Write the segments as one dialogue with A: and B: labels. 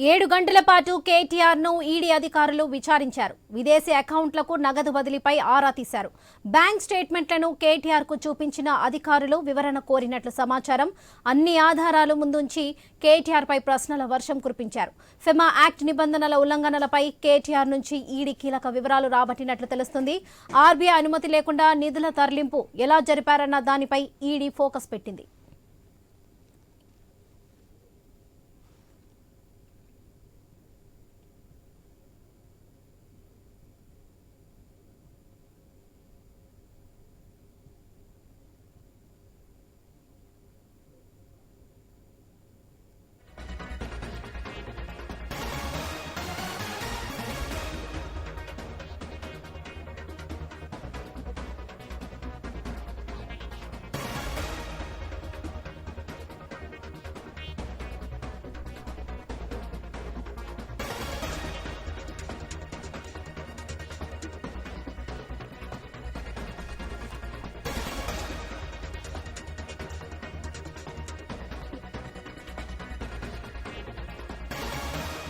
A: 7 గంటల పాటు కేటీఆర్ ను ఈడీ అధికారులు విచారించారు. విదేశీ అకౌంట్లకు నగదు బదిలీపై ఆరా తీశారు. బ్యాంక్ స్టేట్మెంట్లను కేటీఆర్ కు చూపించిన అధికారులు వివరణ కోరినట్లు సమాచారం. అన్ని ఆధారాలు ముందుంచి కేటీఆర్ పై ప్రశ్నల వర్షం కురిపించారు. ఫెమా యాక్ట్ నిబంధనల ఉల్లంఘనలపై కేటీఆర్ నుంచి ఈడీ కీలక వివరాలు రాబట్టినట్లు తెలుస్తుంది. ఆర్బీఐ అనుమతి లేకుండా నిధుల తరలింపు ఎలా జరిపారన్న దానిపై ఈడీ ఫోకస్ పెట్టింది.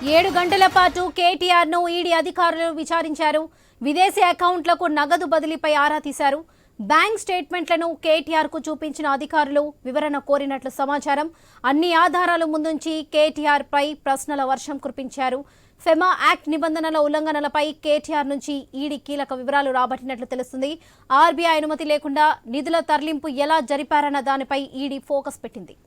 A: 7 గంటల పాటు కేటీఆర్ ను ఈడీ అధికారులు విచారించారు. విదేశీ అకౌంట్లకు నగదు బదిలీపై ఆరా తీశారు. బ్యాంక్ స్టేట్మెంట్లను కేటీఆర్ కు చూపించిన అధికారులు వివరణ కోరినట్లు సమాచారం. అన్ని ఆధారాలు ముందుంచి కేటీఆర్ పై ప్రశ్నల వర్షం కురిపించారు. ఫెమా యాక్ట్ నిబంధనల ఉల్లంఘనలపై కేటీఆర్ నుంచి ఈడీ కీలక వివరాలు రాబట్టినట్లు తెలుస్తుంది. ఆర్బీఐ అనుమతి లేకుండా నిధుల తరలింపు ఎలా జరిపారన్న దానిపై ఈడీ ఫోకస్ పెట్టింది.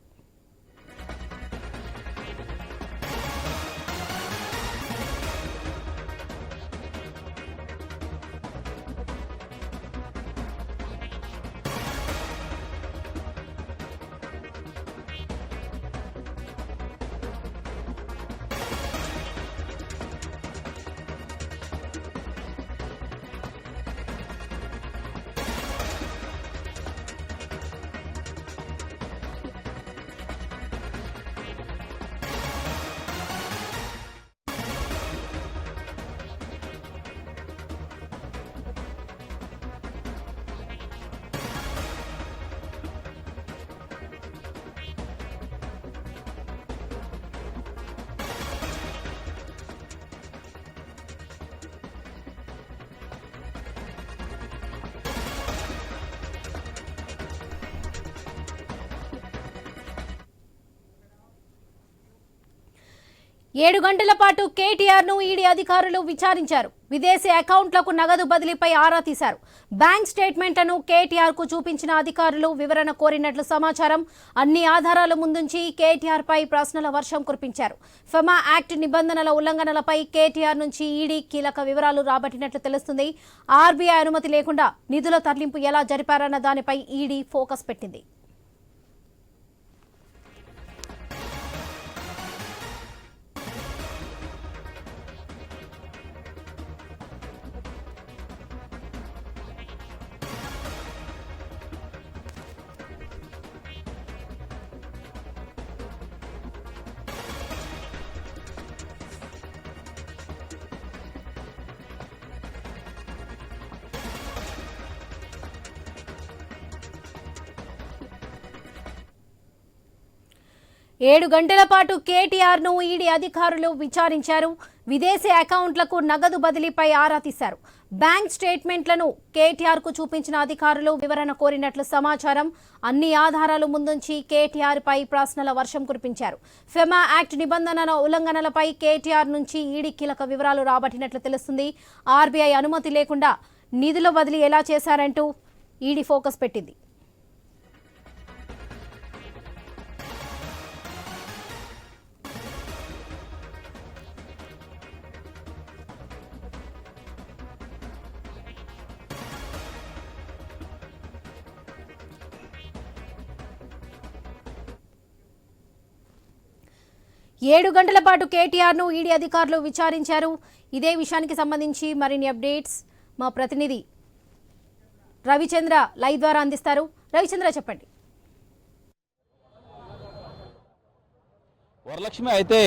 A: 7 గంటల పాటు కేటీఆర్ ను ఈడీ అధికారులు విచారించారు. విదేశీ అకౌంట్లకు నగదు బదిలీపై ఆరా తీశారు. బ్యాంక్ స్టేట్మెంట్లను కేటీఆర్ కు చూపించిన అధికారులు వివరణ కోరినట్లు సమాచారం. అన్ని ఆధారాలు ముందుంచి కేటీఆర్ పై ప్రశ్నల వర్షం కురిపించారు. ఫెమా యాక్ట్ నిబంధనల ఉల్లంఘనలపై కేటీఆర్ నుంచి ఈడీ కీలక వివరాలు రాబట్టినట్లు తెలుస్తుంది. ఆర్బీఐ అనుమతి లేకుండా నిధుల తరలింపు ఎలా జరిపారన్న దానిపై ఈడీ ఫోకస్ పెట్టింది. 7 గంటల పాటు కేటీఆర్ ను ఈడీ అధికారులు విచారించారు. విదేశీ అకౌంట్లకు నగదు బదిలీపై ఆరా తీశారు. బ్యాంక్ స్టేట్మెంట్లను కేటీఆర్ కు చూపించిన అధికారులు వివరణ కోరినట్లు సమాచారం. అన్ని ఆధారాలు ముందుంచి కేటీఆర్ పై ప్రశ్నల వర్షం కురిపించారు. ఫెమా యాక్ట్ నిబంధనల ఉల్లంఘనలపై కేటీఆర్ నుంచి ఈడీ కీలక వివరాలు రాబట్టినట్లు తెలుస్తుంది. ఆర్బీఐ అనుమతి లేకుండా నిధుల బదిలీ ఎలా చేశారంటూ ఈడీ ఫోకస్ పెట్టింది. 7 గంటల పాటు కేటీఆర్ ను ఈడీ అధికారులు విచారించారు. ఇదే విషయానికి సంబంధించి మరిన్ని అప్డేట్స్ మా ప్రతినిధి రవిచంద్ర లైవ్ ద్వారా అందిస్తారు. రవిచంద్ర, చెప్పండి.
B: వరలక్ష్మి, అయితే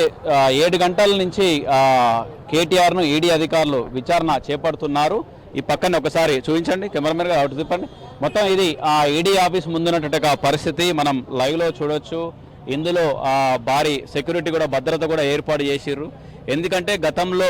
B: 7 గంటల నుంచి కేటీఆర్ ను ఈడీ అధికారులు విచారణ చేపడుతున్నారు. ఈ పక్కన ఒకసారి చూపించండి, కెమెరామెన్ గా అటు తిప్పండి. మొత్తం ఇది ఈడీ ఆఫీస్ ముందున్నటువంటి పరిస్థితి మనం లైవ్ లో చూడొచ్చు. ఇందులో భారీ సెక్యూరిటీ కూడా భద్రత కూడా ఏర్పాటు చేసిర్రు. ఎందుకంటే గతంలో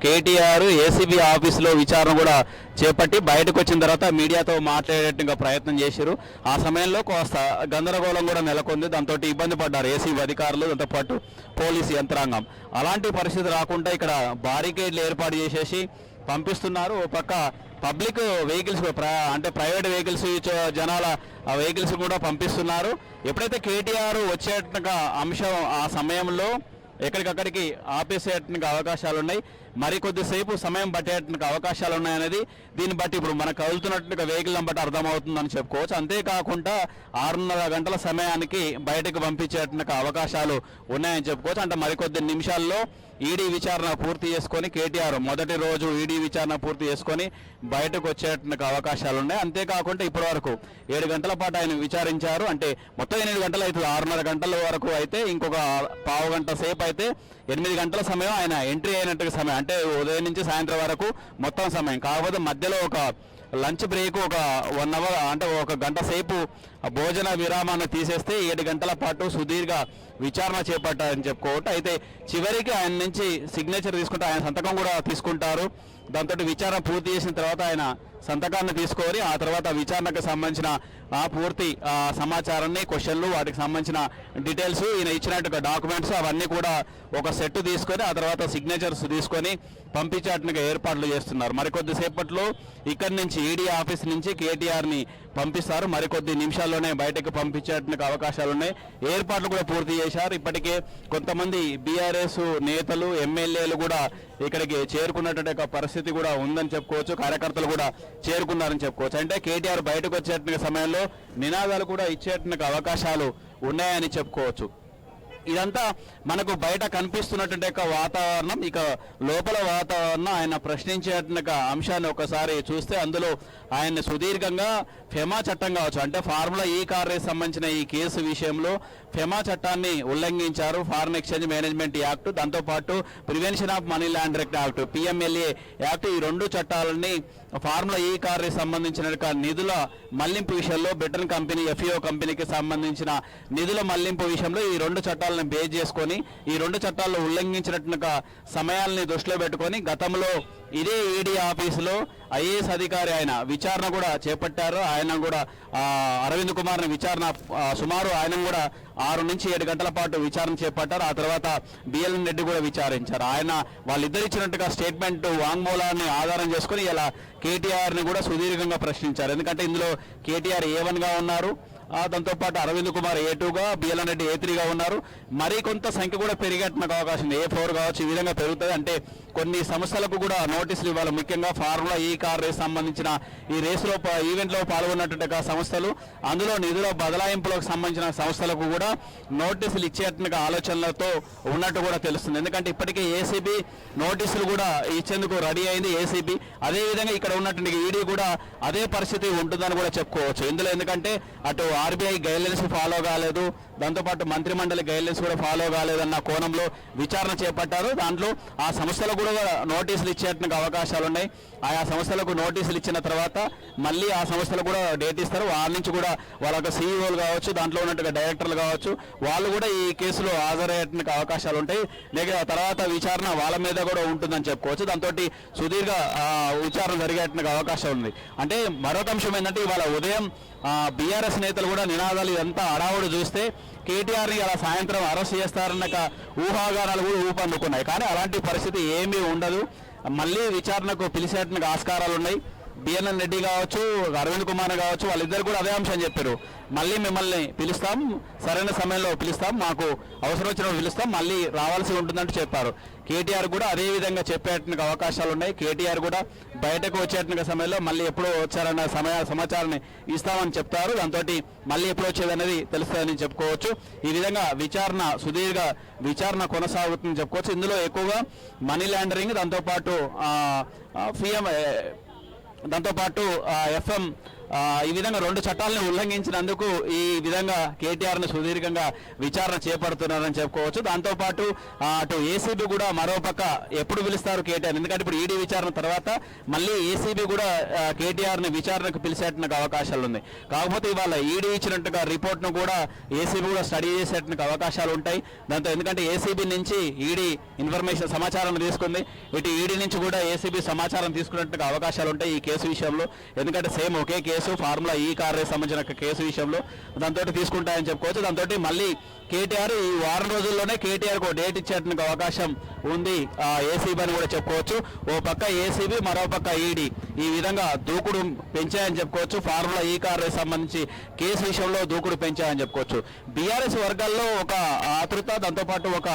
B: కేటీఆర్ ఏసీబీ ఆఫీసులో విచారణ కూడా చేపట్టి బయటకు వచ్చిన తర్వాత మీడియాతో మాట్లాడేట్టుగా ప్రయత్నం చేశారు. ఆ సమయంలో కాస్త గందరగోళం కూడా నెలకొంది. దాంతో ఇబ్బంది పడ్డారు ఏసీబీ అధికారులు, దాంతోపాటు పోలీసు యంత్రాంగం. అలాంటి పరిస్థితి రాకుండా ఇక్కడ బారికేడ్లు ఏర్పాటు చేసేసి పంపిస్తున్నారు. ఓ పక్క పబ్లిక్ వెహికల్స్ అంటే ప్రైవేట్ వెహికల్స్ జనాల వెహికల్స్ కూడా పంపిస్తున్నారు. ఎప్పుడైతే కేటీఆర్ వచ్చేట్టుగా అంశం ఆ సమయంలో ఎక్కడికక్కడికి ఆపేసేటువంటి అవకాశాలు ఉన్నాయి. మరికొద్దిసేపు సమయం పట్టేటువంటి అవకాశాలు ఉన్నాయనేది దీన్ని బట్టి ఇప్పుడు మనకు కదులుతున్నట్టుగా వెహికల్ బట్టి అర్థమవుతుందని చెప్పుకోవచ్చు. అంతేకాకుండా 6:30 గంటల సమయానికి బయటకు పంపించేటువంటి అవకాశాలు ఉన్నాయని చెప్పుకోవచ్చు. అంటే మరికొద్ది నిమిషాల్లో ఈడీ విచారణ పూర్తి చేసుకొని కేటీఆర్ మొదటి రోజు ఈడీ విచారణ పూర్తి చేసుకొని బయటకు వచ్చేటువంటి అవకాశాలు ఉన్నాయి. అంతేకాకుండా ఇప్పటివరకు 7 గంటల పాటు ఆయన విచారించారు. అంటే మొత్తం 8 గంటలు అవుతుంది. 6:30 గంటల వరకు అయితే ఇంకొక పావు గంట సేపు అయితే 8 గంటల సమయం ఆయన ఎంట్రీ అయినట్టుగా సమయం. అంటే ఉదయం నుంచి సాయంత్రం వరకు మొత్తం సమయం. కాకపోతే మధ్యలో ఒక లంచ్ బ్రేక్ ఒక 1 అవర్ అంటే ఒక గంట సేపు భోజన విరామాన్ని తీసేస్తే 7 గంటల పాటు సుదీర్ఘ విచారణ చేపట్టారని చెప్పుకోవటం. అయితే చివరికి ఆయన నుంచి సిగ్నేచర్ తీసుకుంటే ఆయన సంతకం కూడా తీసుకుంటారు. దాంతో విచారణ పూర్తి చేసిన తర్వాత ఆయన సంతకాన్ని తీసుకొని ఆ తర్వాత విచారణకు సంబంధించిన పూర్తి సమాచారాన్ని, క్వశ్చన్లు, వాటికి సంబంధించిన డీటెయిల్స్, ఈయన ఇచ్చినట్టుగా డాక్యుమెంట్స్ అవన్నీ కూడా ఒక సెట్ తీసుకొని ఆ తర్వాత సిగ్నేచర్స్ తీసుకొని పంపించేట్టుగా ఏర్పాట్లు చేస్తున్నారు. మరికొద్దిసేపట్లో ఇక్కడి నుంచి ఈడీ ఆఫీస్ నుంచి కేటీఆర్ని పంపిస్తారు. మరికొద్ది నిమిషాల్లోనే బయటకు పంపించేట్టుగా అవకాశాలు ఉన్నాయి. ఏర్పాట్లు కూడా పూర్తి చేశారు. ఇప్పటికే కొంతమంది బీఆర్ఎస్ నేతలు, ఎమ్మెల్యేలు కూడా ఇక్కడికి చేరుకున్నటువంటి పరిస్థితి కూడా ఉందని చెప్పుకోవచ్చు. కార్యకర్తలు కూడా చేరుకున్నారని చెప్పుకోవచ్చు. అంటే కేటీఆర్ బయటకు వచ్చేటువంటి సమయంలో నినాదాలు కూడా ఇచ్చేటువంటి అవకాశాలు ఉన్నాయని చెప్పుకోవచ్చు. ఇదంతా మనకు బయట కనిపిస్తున్నటువంటి వాతావరణం. ఇక లోపల వాతావరణం ఆయన ప్రశ్నించేటువంటి అంశాన్ని ఒకసారి చూస్తే అందులో ఆయన సుదీర్ఘంగా ఫెమా చట్టం కావచ్చు, అంటే ఫార్ములా ఈ కార్ రేస్ సంబంధించిన ఈ కేసు విషయంలో ఫెమా చట్టాన్ని ఉల్లంఘించారు. ఫారిన్ ఎక్స్చేంజ్ మేనేజ్మెంట్ యాక్ట్, దాంతోపాటు prevention of money laundering act, PMLA act, ఈ 2 చట్టాలని ఫార్ములా ఈ కార్ రేస్ సంబంధించిన నిధుల మళ్లింపు విషయంలో బ్రిటన్ కంపెనీ ఎఫ్ఈఓ కంపెనీకి సంబంధించిన నిధుల మళ్లింపు విషయంలో ఈ 2 చట్టాలను బేస్ చేసుకొని ఈ 2 చట్టాలను ఉల్లంఘించినట్టుగా సమయాల్ని దృష్టిలో పెట్టుకొని గతంలో ఇదే ఈడీ ఆఫీసులో ఐఏఎస్ అధికారి ఆయన విచారణ కూడా చేపట్టారు. ఆయన కూడా అరవింద్ కుమార్ని విచారణ సుమారు ఆయన కూడా 6 నుంచి 7 గంటల పాటు విచారణ చేపట్టారు. ఆ తర్వాత బిఎల్ఎన్ రెడ్డి కూడా విచారించారు. ఆయన వాళ్ళిద్దరు ఇచ్చినట్టుగా స్టేట్మెంట్ వాంగ్మూలాన్ని ఆధారం చేసుకుని ఇలా కేటీఆర్ని కూడా సుదీర్ఘంగా ప్రశ్నించారు. ఎందుకంటే ఇందులో కేటీఆర్ A1గా ఉన్నారు, దాంతోపాటు అరవింద్ కుమార్ A2గా, బిఎల్ఎన్ రెడ్డి A3గా ఉన్నారు. మరి కొంత సంఖ్య కూడా పెరిగేట్టుకు అవకాశం ఉంది. A4 కావచ్చు, ఈ విధంగా పెరుగుతుంది. అంటే కొన్ని సంస్థలకు కూడా నోటీసులు ఇవ్వాలి. ముఖ్యంగా ఫార్ములా ఈ కార్ రేస్ సంబంధించిన ఈ రేసులో ఈవెంట్లో పాల్గొన్నటువంటి సంస్థలు, అందులో నిధుల బదలాయింపులకు సంబంధించిన సంస్థలకు కూడా నోటీసులు ఇచ్చేట్టుగా ఆలోచనలతో ఉన్నట్టు కూడా తెలుస్తుంది. ఎందుకంటే ఇప్పటికే ఏసీబీ నోటీసులు కూడా ఇచ్చేందుకు రెడీ అయింది. ఏసీబీ అదేవిధంగా ఇక్కడ ఉన్నటువంటి ఈడీ కూడా అదే పరిస్థితి ఉంటుందని కూడా చెప్పుకోవచ్చు. ఇందులో ఎందుకంటే అటు ఆర్బీఐ గైడ్లైన్స్ ఫాలో కాలేదు, దాంతోపాటు మంత్రిమండలి గైడ్లైన్స్ కూడా ఫాలో కాలేదన్న కోణంలో విచారణ చేపట్టారు. దాంట్లో ఆ సంస్థలకు కూడా నోటీసులు ఇచ్చేటువంటి అవకాశాలు ఉన్నాయి. ఆయా సంస్థలకు నోటీసులు ఇచ్చిన తర్వాత మళ్ళీ ఆ సంస్థలు కూడా డేట్ ఇస్తారు. వాళ్ళ నుంచి కూడా వాళ్ళ సీఈఓలు కావచ్చు, దాంట్లో ఉన్నట్టుగా డైరెక్టర్లు కావచ్చు, వాళ్ళు కూడా ఈ కేసులో హాజరయ్యేటువంటి అవకాశాలు ఉంటాయి. లేక తర్వాత విచారణ వాళ్ళ మీద కూడా ఉంటుందని చెప్పుకోవచ్చు. దాంతో సుదీర్ఘ విచారణ జరిగేటువంటి అవకాశం ఉంది. అంటే మరొక అంశం ఏంటంటే ఇవాళ ఉదయం బీఆర్ఎస్ నేతలు కూడా నినాదాలు ఇదంతా అడావుడు చూస్తే కేటీఆర్ని అలా సాయంత్రం అరెస్ట్ చేస్తారన్న ఊహాగానాలు కూడా ఊపందుకున్నాయి. కానీ అలాంటి పరిస్థితి ఏమీ ఉండదు. మళ్ళీ విచారణకు పిలిచేటువంటి ఆస్కారాలు ఉన్నాయి. బిఎల్ఎన్ రెడ్డి కావచ్చు, అరవింద్ కుమార్ కావచ్చు, వాళ్ళిద్దరు కూడా అదే అంశం చెప్పారు. మళ్ళీ మిమ్మల్ని పిలుస్తాం, సరైన సమయంలో పిలుస్తాం, మాకు అవసరం వచ్చినప్పుడు పిలుస్తాం, మళ్ళీ రావాల్సి ఉంటుందంటూ చెప్పారు. కేటీఆర్ కూడా అదే విధంగా చెప్పేటువంటి అవకాశాలు ఉన్నాయి. కేటీఆర్ కూడా బయటకు వచ్చేటువంటి సమయంలో మళ్ళీ ఎప్పుడు వచ్చారన్న సమాచారాన్ని ఇస్తామని చెప్తారు. దాంతో మళ్ళీ ఎప్పుడు వచ్చేది అనేది తెలుస్తుందని చెప్పుకోవచ్చు. ఈ విధంగా విచారణ సుదీర్ఘ విచారణ కొనసాగుతుందని చెప్పుకోవచ్చు. ఇందులో ఎక్కువగా మనీ లాండరింగ్, దాంతోపాటు దాంతోపాటు ఎఫ్ఎం ఈ విధంగా 2 చట్టాలను ఉల్లంఘించినందుకు ఈ విధంగా కేటీఆర్ను సుదీర్ఘంగా విచారణ చేపడుతున్నారని చెప్పుకోవచ్చు. దాంతోపాటు అటు ఏసీబీ కూడా మరోపక్క ఎప్పుడు పిలుస్తారు కేటీఆర్, ఎందుకంటే ఇప్పుడు ఈడీ విచారణ తర్వాత మళ్ళీ ఏసీబీ కూడా కేటీఆర్ని విచారణకు పిలిచేట్టుకు అవకాశాలు ఉన్నాయి. కాకపోతే ఇవాళ ఈడీ ఇచ్చినట్టుగా రిపోర్ట్ను కూడా ఏసీబీ కూడా స్టడీ చేసేట్టుకు అవకాశాలు ఉంటాయి. దాంతో ఎందుకంటే ఏసీబీ నుంచి ఈడీ ఇన్ఫర్మేషన్ సమాచారం తీసుకుంది, ఇటు ఈడీ నుంచి కూడా ఏసీబీ సమాచారం తీసుకున్నట్టుగా అవకాశాలు ఉంటాయి ఈ కేసు విషయంలో. ఎందుకంటే సేమ్ ఒకే కేసు, ఫార్ములా ఈ కార్ రేస్ సంబంధించిన కేసు విషయంలో దాంతో తీసుకుంటాయని చెప్పుకోవచ్చు. దాంతో మళ్ళీ కేటీఆర్ ఈ వారం రోజుల్లోనే కేటీఆర్కు డేట్ ఇచ్చేందుకు అవకాశం ఉంది ఏసీబీ అని కూడా చెప్పుకోవచ్చు. ఓ పక్క ఏసీబీ, మరో పక్క ఈడీ ఈ విధంగా దూకుడు పెంచాయని చెప్పుకోవచ్చు. ఫార్ములా ఈ కార్ రేస్ సంబంధించి కేసు విషయంలో దూకుడు పెంచాయని చెప్పుకోవచ్చు. బీఆర్ఎస్ వర్గాల్లో ఒక ఆతృత, దాంతోపాటు ఒక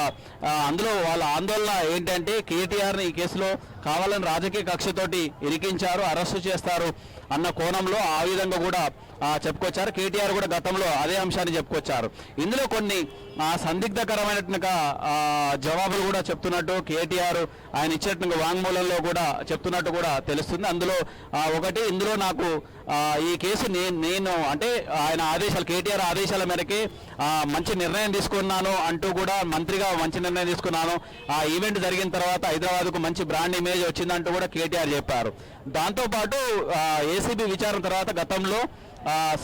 B: అందులో వాళ్ళ ఆందోళన ఏంటంటే కేటీఆర్ని ఈ కేసులో కావాలని రాజకీయ కక్షతోటి ఇరికించారు, అరెస్టు చేస్తారు అన్న కోణంలో ఆ విధంగా కూడా చెప్పుకొచ్చారు. కేటీఆర్ కూడా గతంలో అదే అంశాన్ని చెప్పుకొచ్చారు. ఇందులో కొన్ని సందిగ్ధకరమైనట్టుగా జవాబులు కూడా చెప్తున్నట్టు కేటీఆర్ ఆయన ఇచ్చేట్టుగా వాంగ్మూలంలో కూడా చెప్తున్నట్టు కూడా తెలుస్తుంది. అందులో ఒకటి, ఇందులో నాకు ఈ కేసు నేను అంటే ఆయన ఆదేశాలు, కేటీఆర్ ఆదేశాల మేరకే మంచి నిర్ణయం తీసుకున్నాను అంటూ కూడా మంత్రిగా మంచి నిర్ణయం తీసుకున్నాను, ఆ ఈవెంట్ జరిగిన తర్వాత హైదరాబాద్కు మంచి బ్రాండ్ ఇమేజ్ వచ్చిందంటూ కూడా కేటీఆర్ చెప్పారు. దాంతోపాటు ఏసీబీ విచారణ తర్వాత గతంలో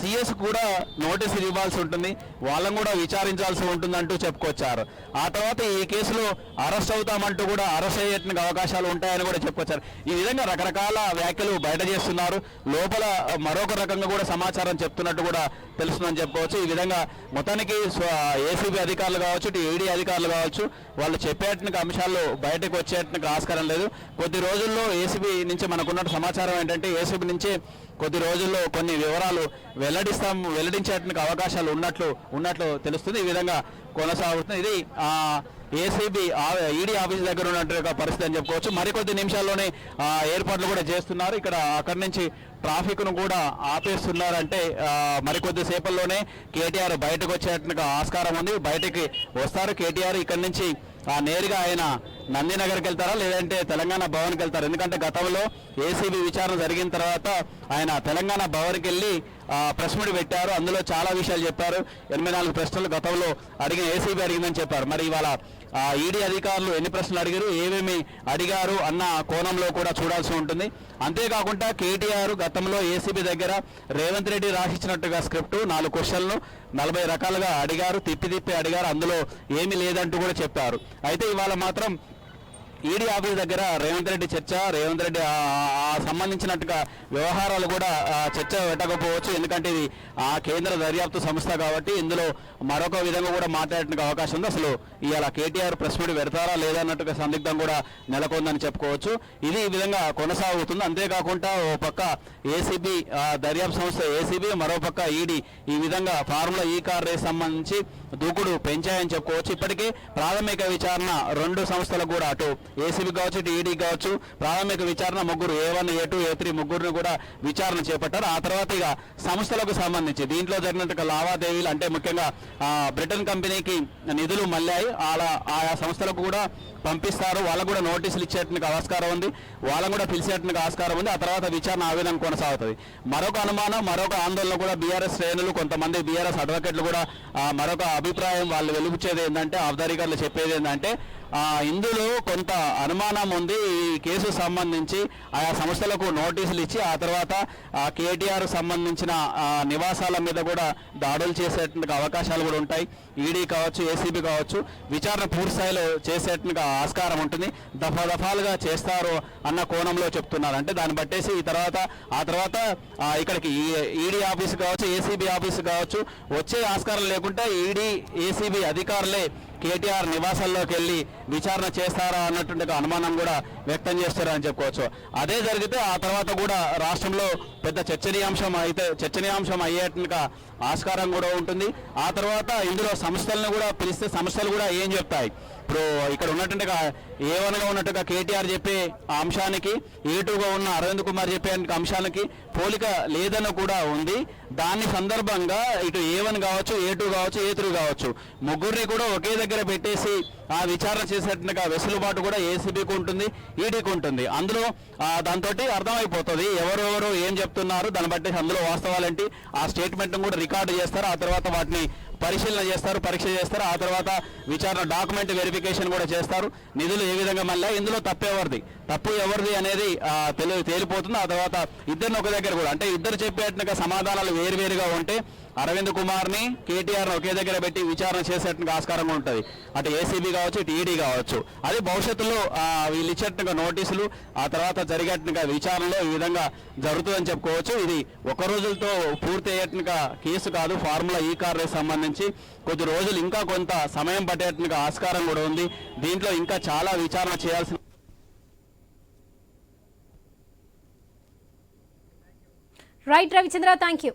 B: సిఎస్ కూడా నోటీసులు ఇవ్వాల్సి ఉంటుంది, వాళ్ళని కూడా విచారించాల్సి ఉంటుందంటూ చెప్పుకొచ్చారు. ఆ తర్వాత ఈ కేసులో అరెస్ట్ అవుతామంటూ కూడా అరెస్ట్ అయ్యేటువంటి అవకాశాలు ఉంటాయని కూడా చెప్పుకొచ్చారు. ఈ విధంగా రకరకాల వ్యాఖ్యలు బయట చేస్తున్నారు. లోపల మరొక రకంగా కూడా సమాచారం చెప్తున్నట్టు కూడా తెలుస్తుందని చెప్పుకోవచ్చు. ఈ విధంగా మొత్తానికి ఏసీబీ అధికారులు కావచ్చు, ఇటు ఈడీ అధికారులు కావచ్చు, వాళ్ళు చెప్పేటువంటి అంశాలు బయటకు వచ్చేటువంటి ఆస్కారం లేదు. కొద్ది రోజుల్లో ఏసీబీ నుంచి మనకున్న సమాచారం ఏంటంటే ఏసీబీ నుంచి కొద్ది రోజుల్లో కొన్ని వివరాలు వెల్లడించేటువంటి అవకాశాలు ఉన్నట్లు తెలుస్తుంది. ఈ విధంగా కొనసాగుతుంది. ఇది ఏసీబీ ఈడీ ఆఫీస్ దగ్గర ఉన్నటువంటి పరిస్థితి అని చెప్పుకోవచ్చు. మరికొద్ది నిమిషాల్లోనే ఏర్పాట్లు కూడా చేస్తున్నారు. ఇక్కడ అక్కడి నుంచి ట్రాఫిక్ను కూడా ఆపేస్తున్నారంటే మరికొద్ది సేపల్లోనే కేటీఆర్ బయటకు వచ్చేటువంటి ఆస్కారం ఉంది. బయటికి వస్తారు కేటీఆర్. ఇక్కడి నుంచి నేరుగా ఆయన నందినగర్కి వెళ్తారా లేదంటే తెలంగాణ భవన్కి వెళ్తారు. ఎందుకంటే గతంలో ఏసీబీ విచారణ జరిగిన తర్వాత ఆయన తెలంగాణ భవన్కి వెళ్ళి ప్రెస్ మీట్ పెట్టారు. అందులో చాలా విషయాలు చెప్పారు. 84 ప్రశ్నలు గతంలో ఏసీబీ అడిగిందని చెప్పారు. మరి ఇవాళ ఈడీ అధికారులు ఎన్ని ప్రశ్నలు అడిగారు, ఏమేమి అడిగారు అన్న కోణంలో కూడా చూడాల్సి ఉంటుంది. అంతేకాకుండా కేటీఆర్ గతంలో ఏసీబీ దగ్గర రేవంత్ రెడ్డి రాసిచ్చినట్టుగా స్క్రిప్ట్ 4 క్వశ్చన్లు 40 రకాలుగా అడిగారు, తిప్పి అడిగారు, అందులో ఏమీ లేదంటూ కూడా చెప్పారు. అయితే ఇవాళ మాత్రం ఈడీ ఆఫీస్ దగ్గర రేవంత్ రెడ్డి సంబంధించినట్టుగా వ్యవహారాలు కూడా చర్చ పెట్టకపోవచ్చు. ఎందుకంటే ఇది కేంద్ర దర్యాప్తు సంస్థ కాబట్టి ఇందులో మరొక విధంగా కూడా మాట్లాడడానికి అవకాశం ఉంది. అసలు ఇవాళ కేటీఆర్ ప్రెస్ మీట్ పెడతారా లేదా అన్నట్టుగా సందిగ్ధం కూడా నెలకొందని చెప్పుకోవచ్చు. ఇది ఈ విధంగా కొనసాగుతుంది. అంతేకాకుండా ఓ పక్క ఏసీబీ దర్యాప్తు సంస్థ ఏసీబీ, మరో పక్క ఈడీ ఈ విధంగా ఫార్ములా ఈ కార్ రేస్ సంబంధించి దూకుడు పెంచాయని చెప్పుకోవచ్చు. ఇప్పటికే ప్రాథమిక విచారణ 2 సంస్థలకు కూడా అటు ఏసీబీ కావచ్చు, ఇటు ఈడీ కావచ్చు, ప్రాథమిక విచారణ ముగ్గురు A1, A2, A3 ముగ్గురిని కూడా విచారణ చేపట్టారు. ఆ తర్వాత ఇక సంస్థలకు సంబంధించి దీంట్లో జరిగినట్టు లావాదేవీలు అంటే ముఖ్యంగా బ్రిటన్ కంపెనీకి నిధులు మళ్ళాయి, ఆయా సంస్థలకు కూడా పంపిస్తారు. వాళ్ళకు కూడా నోటీసులు ఇచ్చేటువంటి ఆస్కారం ఉంది, వాళ్ళని కూడా పిలిచేటువంటి ఆస్కారం ఉంది. ఆ తర్వాత విచారణ ఆ విధంగా కొనసాగుతుంది. మరొక అనుమానం, మరొక ఆందోళన కూడా బీఆర్ఎస్ శ్రేణులు, కొంతమంది బీఆర్ఎస్ అడ్వకేట్లు కూడా మరొక అభిప్రాయం వాళ్ళు వెలుగుచ్చేది ఏంటంటే, అధికారులు చెప్పేది ఏంటంటే ఇందులో కొంత అనుమానం ఉంది. ఈ కేసు సంబంధించి ఆయా సంస్థలకు నోటీసులు ఇచ్చి ఆ తర్వాత కేటీఆర్ సంబంధించిన నివాసాల మీద కూడా దాడులు చేసేటువంటి అవకాశాలు కూడా ఉంటాయి. ఈడీ కావచ్చు, ఏసీబీ కావచ్చు, విచారణ పూర్తి స్థాయిలో చేసేటువంటి ఆస్కారం ఉంటుంది. దఫాలుగా చేస్తారు అన్న కోణంలో చెప్తున్నారు. అంటే దాన్ని బట్టేసి ఆ తర్వాత ఇక్కడికి ఈడీ ఆఫీసు కావచ్చు, ఏసీబీ ఆఫీసు కావచ్చు వచ్చే ఆస్కారం లేకుండా ఈడీ, ఏసీబీ అధికారులే కేటీఆర్ నివాసాల్లోకి వెళ్ళి విచారణ చేస్తారా అన్నటువంటి అనుమానం కూడా వ్యక్తం చేస్తారని చెప్పుకోవచ్చు. అదే జరిగితే ఆ తర్వాత కూడా రాష్ట్రంలో పెద్ద చర్చనీయాంశం అయ్యేట్టుగా ఆస్కారం కూడా ఉంటుంది. ఆ తర్వాత ఇందులో సంస్థలను కూడా పిలిస్తే సంస్థలు కూడా ఏం చెప్తాయి, ఇప్పుడు ఇక్కడ ఉన్నట్టుగా A1గా ఉన్నట్టుగా కేటీఆర్ చెప్పే అంశానికి A2గా ఉన్న అరవింద్ కుమార్ చెప్పే అంశానికి పోలిక లేదని కూడా ఉంది. దాని సందర్భంగా ఇటు A1 కావచ్చు, A2 కావచ్చు, A3 కావచ్చు ముగ్గురిని కూడా ఒకే దగ్గర పెట్టేసి విచారణ చేసేట్టుగా వెసులుబాటు కూడా ఏసీబీకి ఉంటుంది, ఈడీకి ఉంటుంది. అందులో దాంతో అర్థమైపోతుంది ఎవరెవరు ఏం చెప్తున్నారు, దాన్ని బట్టి అందులో వాస్తవాలేంటి, ఆ స్టేట్మెంట్ను కూడా రికార్డు చేస్తారు. ఆ తర్వాత వాటిని పరిశీలన చేస్తారు, పరీక్ష చేస్తారు. ఆ తర్వాత విచారణ డాక్యుమెంట్ వెరిఫికేషన్ కూడా చేస్తారు. నిధులు ఏ విధంగా మళ్ళీ ఇందులో తప్పు ఎవరిది అనేది తేలిపోతుంది. ఆ తర్వాత ఇద్దరిని ఒక దగ్గర కూడా, అంటే ఇద్దరు చెప్పేట్టుగా సమాధానాలు వేరువేరుగా ఉంటే అరవింద్ కుమార్ని కేటీఆర్ని ఒకే దగ్గర పెట్టి విచారణ చేసేట్టుగా ఆస్కారంగా ఉంటుంది. అటు ఏసీబీ కావచ్చు, ఇటు ఈడీ కావచ్చు. అది భవిష్యత్తులో వీళ్ళు ఇచ్చేట్టుగా నోటీసులు, ఆ తర్వాత జరిగేట్టుగా విచారణలో ఈ విధంగా జరుగుతుందని చెప్పుకోవచ్చు. ఇది ఒక రోజులతో పూర్తి అయ్యేట్టుగా కేసు కాదు. ఫార్ములా ఈ కార్ రేస్ సంబంధించి కొద్ది రోజులు ఇంకా కొంత సమయం పట్టేట్టుగా ఆస్కారం కూడా ఉంది. దీంట్లో ఇంకా చాలా విచారణ చేయాల్సిన
A: రైట్ రవిచంద్ర, థ్యాంక్ యూ.